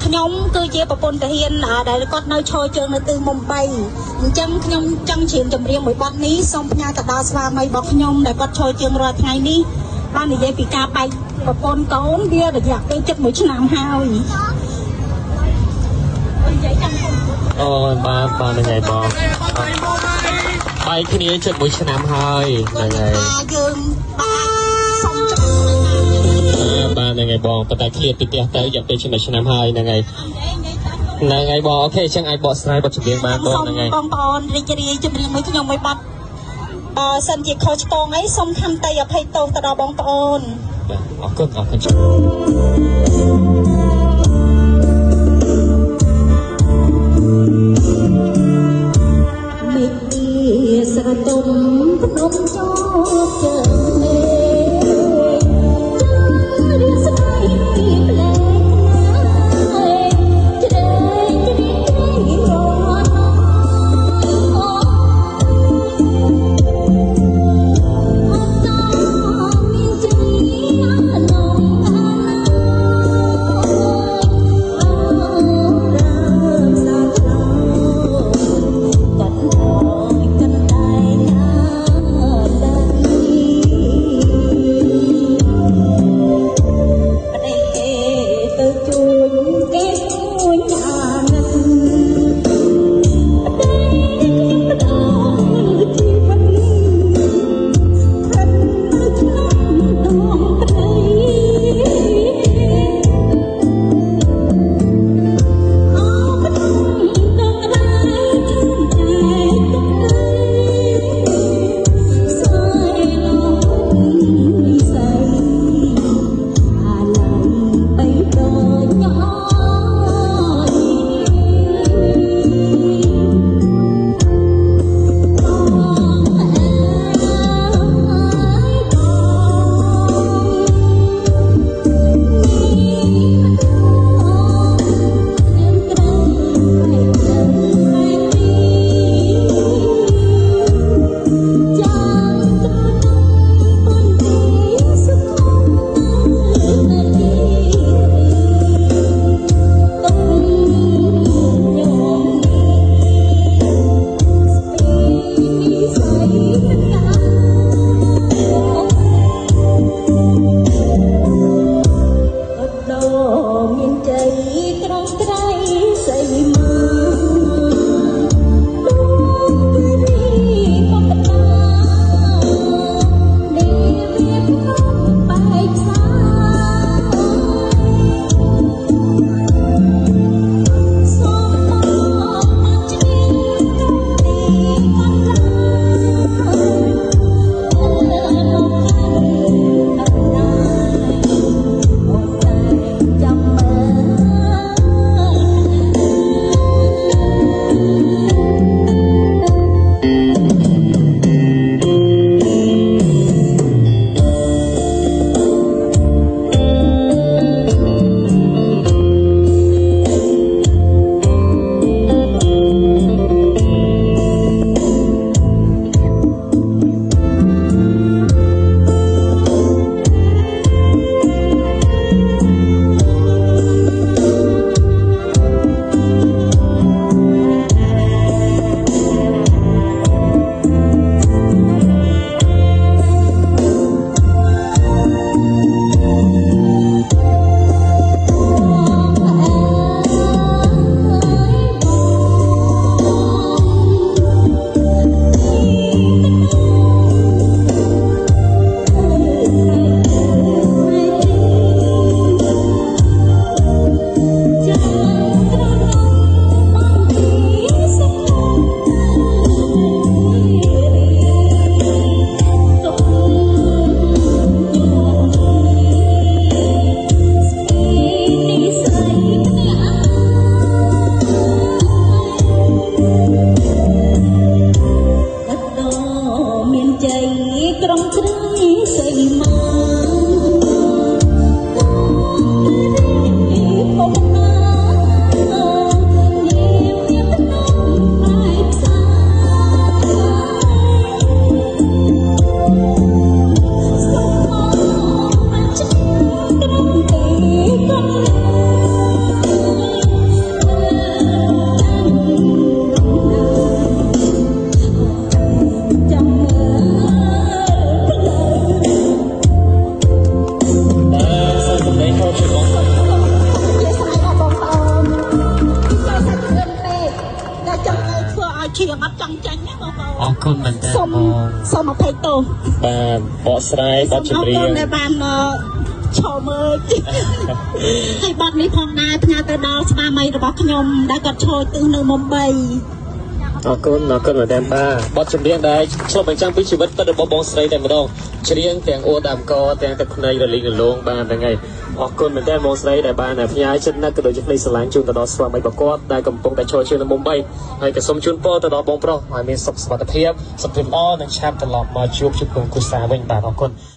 ខ្ញុំគឺជាប្រពន្ធតាហ៊ានដែលគាត់នៅឈរជើងនៅទីមុំ3អញ្ចឹងខ្ញុំចង់ច្រៀងចម្រៀងមួយបទនេះសូមផ្ញើទៅដល់ស្វាមីរបស់ខ្ញុំដែលគាត់ឈរជើងរាល់ថ្ងៃនេះបាននិយាយពីការបែកប្រពន្ធកូនវារយៈពេល7ឆ្នាំហើយអូបាទថ្ងៃបងបែកគ្នា7ឆ្នាំហើយថ្ងៃយើងបាទថ្ងៃបងប៉ុន្តែឃ្លាតពីផ្ទះទៅរយៈពេល7ឆ្នាំហើយថ្ងៃបងអូខេអញ្ចឹងអាចបកស្រាយបទចម្រៀងបានបងថ្ងៃបងប្អូនរីករាយចម្រៀងមួយខ្ញុំមួយបាត់សិនជាខុសឆ្គងអីសូមខន្តីអភ័យទោសទៅដល់បងប្អូនអរគុណមេទីស្រទុំភ្នំចោលជើងមេរៀនស្បែកពីផ្លែ ជួបបង ជាស្រីអបងប្អូនចូលសាច់គ្រឿងពេកតែចង់ឲ្យធ្វើឲ្យឈៀងអត់ចង់ចាញ់ណាបងប្អូន អរគុណមែនតើ សូម បង សូមអភ័យទោស បាទបកស្រាយបទចម្រៀង ដែលបានឈរមើលហើយបាត់នេះផងដែរផ្ញើទៅដល់ស្វាមីរបស់ខ្ញុំដែលគាត់ឈរទិសនៅមុំបី អរគុណមែនតើបាទបទចម្រៀងដែលឆ្លុះបញ្ចាំងពីជីវិតពិតរបស់បងស្រីតែម្ដងច្រៀងទាំងអួតដើមកទាំងទឹកភ្នែករលីងរលោងបានហ្នឹងហើយអរគុណមែនតើបងស្រីដែលបានផ្ញើចិត្តណាស់ក៏ដូចជាក្តីស្រឡាញ់ជូនទៅដល់ស្វាមីរបស់គាត់ដែលកំពុងតែឈរជើងនៅមុំបីហើយក៏សូមជូនពរទៅដល់បងប្រុសឲ្យមានសុខសុវត្ថិភាពសុខភាពល្អនិងឆាប់ត្រឡប់មកជួបជុំគូសារវិញបាទអរគុណ